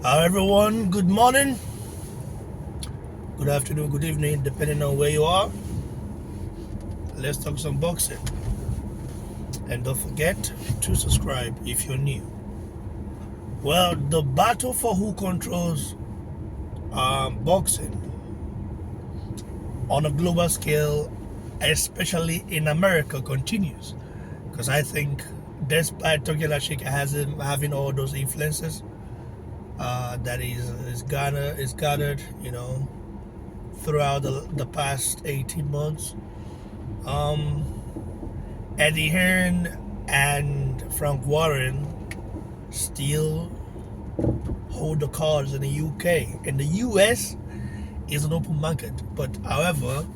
Hi everyone, good morning, good afternoon, good evening, depending on where you are. Let's talk some boxing. And don't forget to subscribe if you're new. Well, the battle for who controls boxing on a global scale, especially in America, continues. Because I think despite Turki Alalshikhh having all those influences that is gathered, throughout the past 18 months, um, Eddie Hearn and Frank Warren still hold the cards in the UK. In the US, is an open market. But however,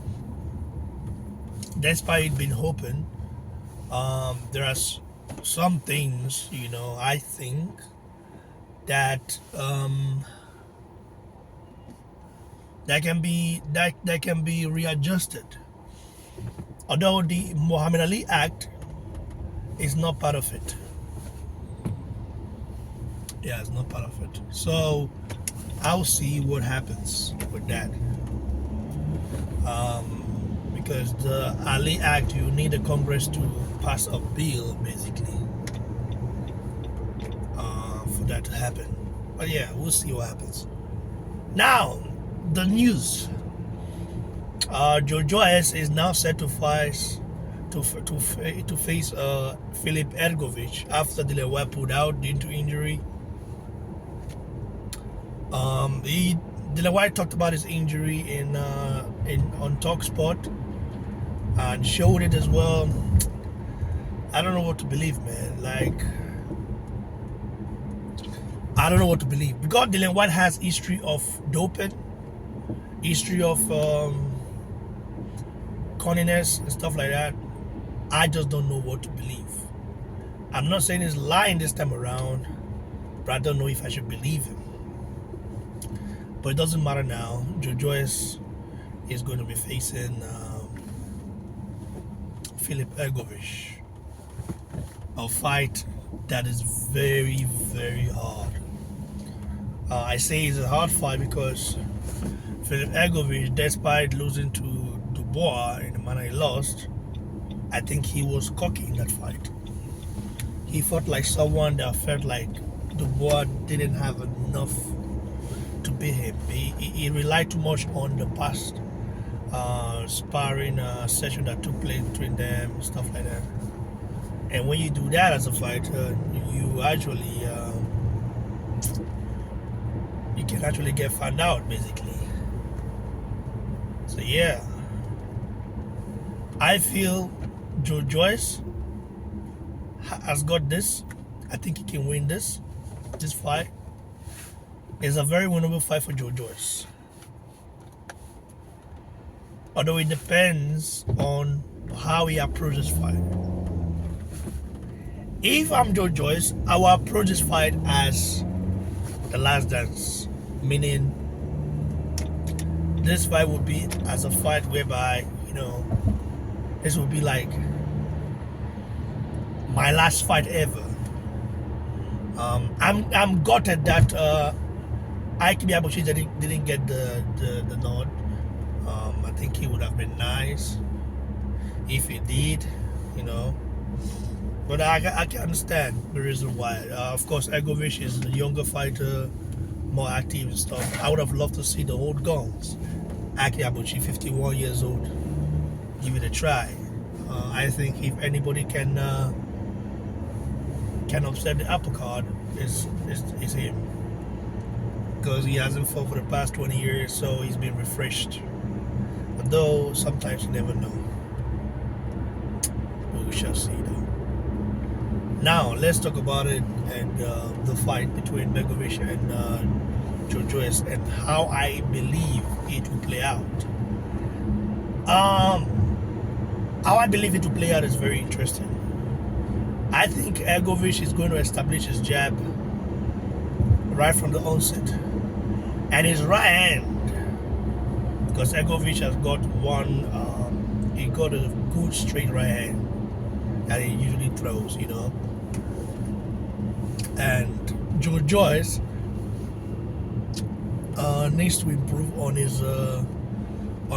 despite it being open, there are some things, I think that that can be readjusted. Although the Muhammad Ali Act is not part of it. Yeah, it's not part of it. So I'll see what happens with that. Because the Ali Act, you need the Congress to pass a bill, basically, for that to happen. But yeah, we'll see what happens. Now, the news. Joyce is now set to face Filip Hrgovic after Dilawar pulled out due to injury. Dilawar talked about his injury on TalkSport and showed it as well. I don't know what to believe, man. I don't know what to believe. Because Dillian White has history of doping, history of cunningness and stuff like that. I just don't know what to believe. I'm not saying he's lying this time around, but I don't know if I should believe him. But it doesn't matter now. Joyce is going to be facing Filip Hrgovic, a fight that is very, very hard. I say it's a hard fight because Filip Hrgovic, despite losing to Dubois in the manner he lost, I think he was cocky in that fight. He fought like someone that felt like Dubois didn't have enough to beat him. He relied too much on the past sparring session that took place between them, stuff like that. And when you do that as a fighter, you actually you can actually get found out, basically. So yeah, I feel Joyce has got this. I think he can win this fight. It's a very winnable fight for Joyce. Although it depends on how he approaches fight. If I'm Joyce, I will approach this fight as the last dance, meaning this fight would be as a fight whereby, this would be like my last fight ever. I'm gutted that Ike Biabuchi didn't get the nod. I think he would have been nice if he did, But I can understand the reason why. Of course, Hrgovic is a younger fighter, more active and stuff. I would have loved to see the old guns. Ike Biabuchi, 51 years old. Give it a try. I think if anybody can upset the apple cart, is him. Because he hasn't fought for the past 20 years, so he's been refreshed. Although sometimes you never know. But we shall see though. Now let's talk about it and the fight between Hrgovic and Joyce and how I believe it will play out. How I believe it will play out is very interesting. I think Hrgovic is going to establish his jab right from the onset. And his right hand, because Hrgovic has got he got a good straight right hand that he usually throws, And Joyce needs to improve on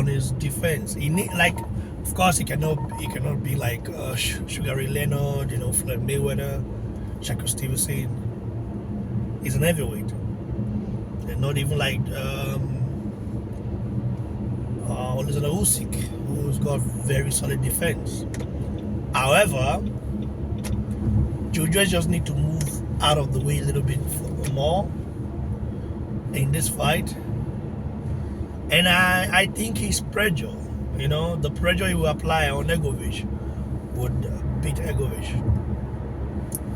his defense. He need, like, of course, he cannot be like Sugar Ray Leonard, Floyd Mayweather, Shakur Stevenson. He's an heavyweight. And not even like Alexander Usyk, who's got very solid defense. However, Joyce just need to move out of the way a little bit more in this fight. And I think his pressure, the pressure he will apply on Hrgovic would beat Hrgovic.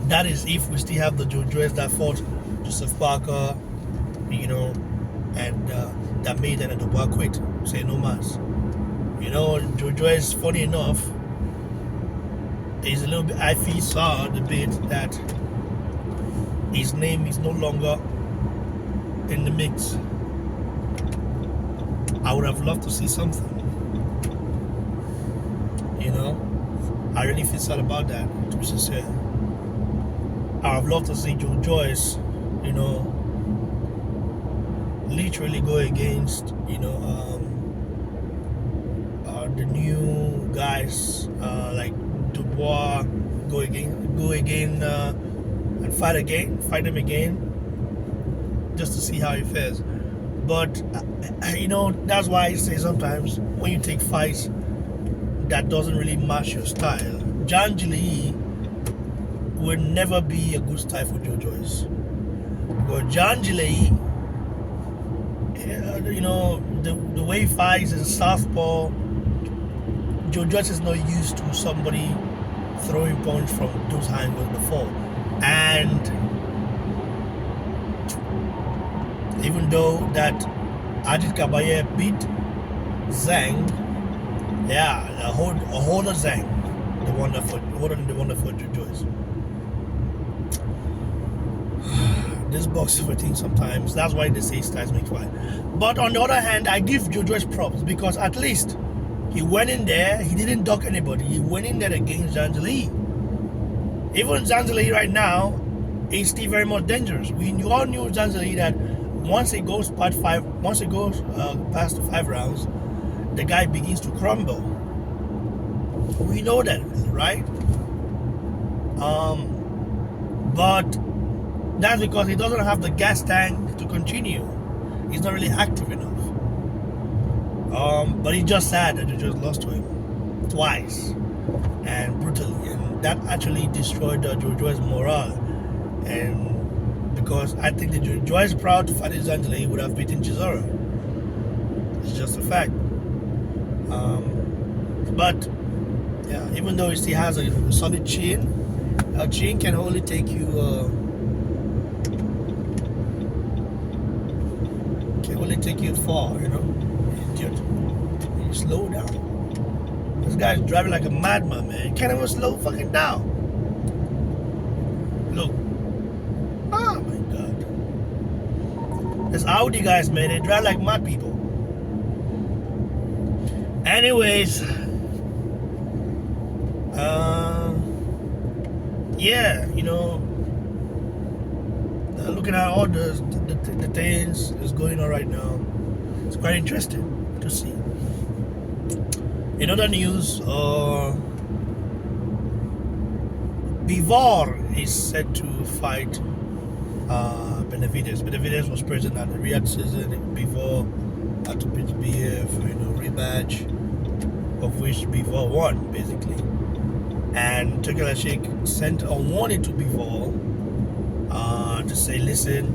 That is if we still have the Joyce that fought Joseph Parker, and that made it at the bar quit. Say no mas. Joyce, funny enough, is a little bit, I feel sad a bit that his name is no longer in the mix. I would have loved to see something. I really feel sad about that, to be sincere. I would have loved to see Joyce, literally go against, the new guys like Dubois, go again, and fight them again, just to see how he fares. But that's why I say sometimes when you take fights that doesn't really match your style, Janjali will never be a good style for Joyce. But Janjali, the way he fights is southpaw. Joyce is not used to somebody throwing punch from those angles before. And even though that Ajit Kabaye beat Zhang, a whole Zhang, the wonderful Joyce. This boxing thing sometimes, that's why they say styles make fight. But on the other hand, I give Joyce props because at least he went in there, he didn't duck anybody. He went in there against Janjali. Even Janjali right now is still very much dangerous. We all knew Janjali that once it goes past the 5 rounds, the guy begins to crumble. We know that, right? But that's because he doesn't have the gas tank to continue. He's not really active enough. But it's just sad that you just lost to him twice and brutally, and that actually destroyed Joyce's morale. And because I think that Joyce proud to fight Zanjali, he would have beaten Chisora. It's just a fact. But yeah, even though he still has a solid chin, a chin can only take you far, Idiot. You slow down. This guy's driving like a madman, man. Can't even slow fucking down. Look. Oh my god. This Audi guys, man, they drive like mad people. Anyways, yeah, looking at all the things that's going on right now, it's quite interesting to see. In other news, Bivol is set to fight Benavidez. Benavidez was present at the Riyadh season. Bivol had to beat BF, rematch, of which Bivol won, basically. And Turki Alalshikhh sent a warning to Bivol to say, listen,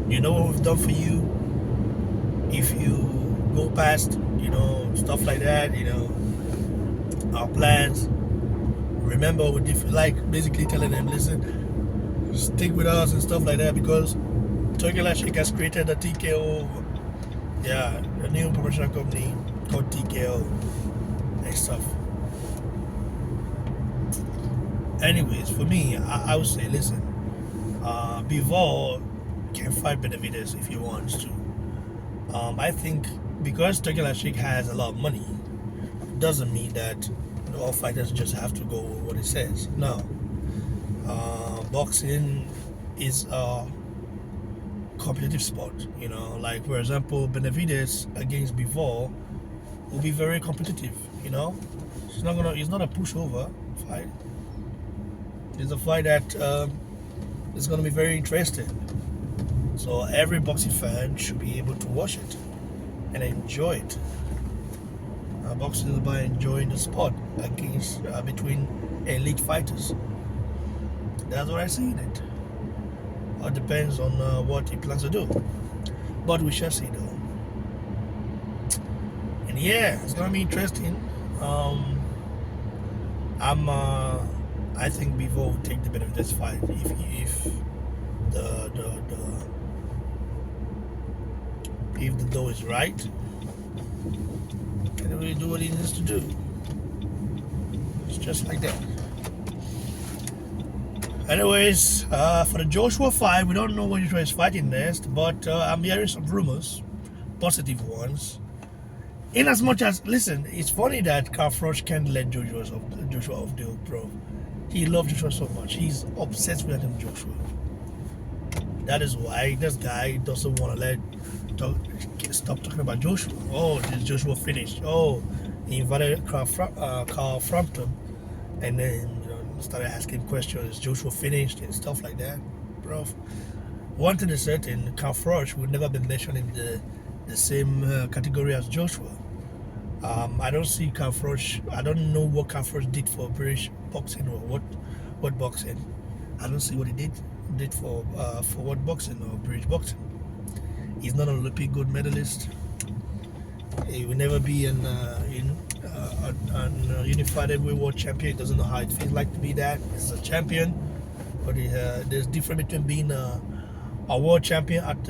you know what we've done for you. If you go past, stuff like that, our plans, remember we did, like basically telling them, listen, stick with us and stuff like that, because Turki Alalshikhh has created a TKO, a new promotional company called TKO and stuff. Anyways, for me, I would say, listen, Bivol can fight Benavidez if he wants to. I think because Turki Alalshikhh has a lot of money, doesn't mean that all fighters just have to go with what it says. No. Boxing is a competitive sport. You know, like for example, Benavides against Bivol will be very competitive. You know, it's not a pushover fight. It's a fight that is gonna be very interesting. So every boxing fan should be able to watch it and enjoy it. Boxing is about enjoying the sport against between elite fighters. That's what I see in it. It depends on what he plans to do, but we shall see though. And yeah, it's gonna be interesting. I think Bivol will take the benefit of this fight if the dough is right. And really do what he needs to do. It's just like that. Anyways, for the Joshua fight, we don't know when Joshua is fighting next, but I'm hearing some rumors, positive ones. In as much as, listen, it's funny that Carl Froch can't let Joshua off the hook, bro. He loves Joshua so much. He's obsessed with him, Joshua. That is why this guy doesn't want to stop talking about Joshua. Oh, is Joshua finished? Oh, he invited Carl Frampton, and then started asking questions. Is Joshua finished and stuff like that, bro? One thing is certain: Carl Froch would never be mentioned in the same category as Joshua. I don't see Carl Froch. I don't know what Carl Froch did for British boxing or what boxing. I don't see what he did for what boxing or British boxing. He's not an Olympic gold medalist. He will never be a unified heavyweight world champion. He doesn't know how it feels like to be that. He's a champion, but there's difference between being a world champion at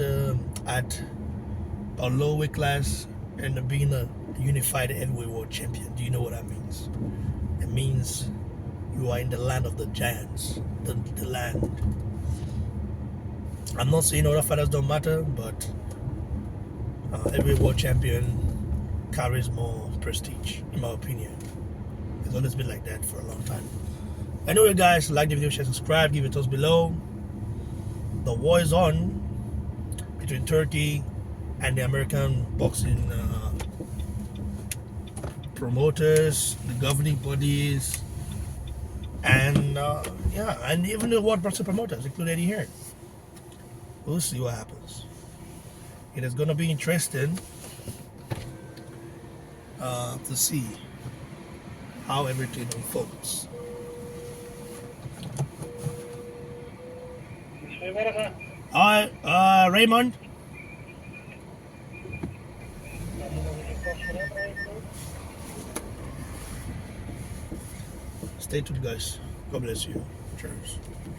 a low weight class and being a unified heavyweight world champion. Do you know what that means? It means you are in the land of the giants, the land. I'm not saying other fighters don't matter, but every world champion carries more prestige, in my opinion. It's always been like that for a long time. Anyway, guys, like the video, share, subscribe, give it a thumbs below. The war is on between Turkey and the American boxing promoters, the governing bodies, and and even the world boxing promoters, including Eddie Hearn. We'll see what happens. It is going to be interesting to see how everything unfolds. Alright, Raymond. Stay tuned, guys. God bless you. Cheers.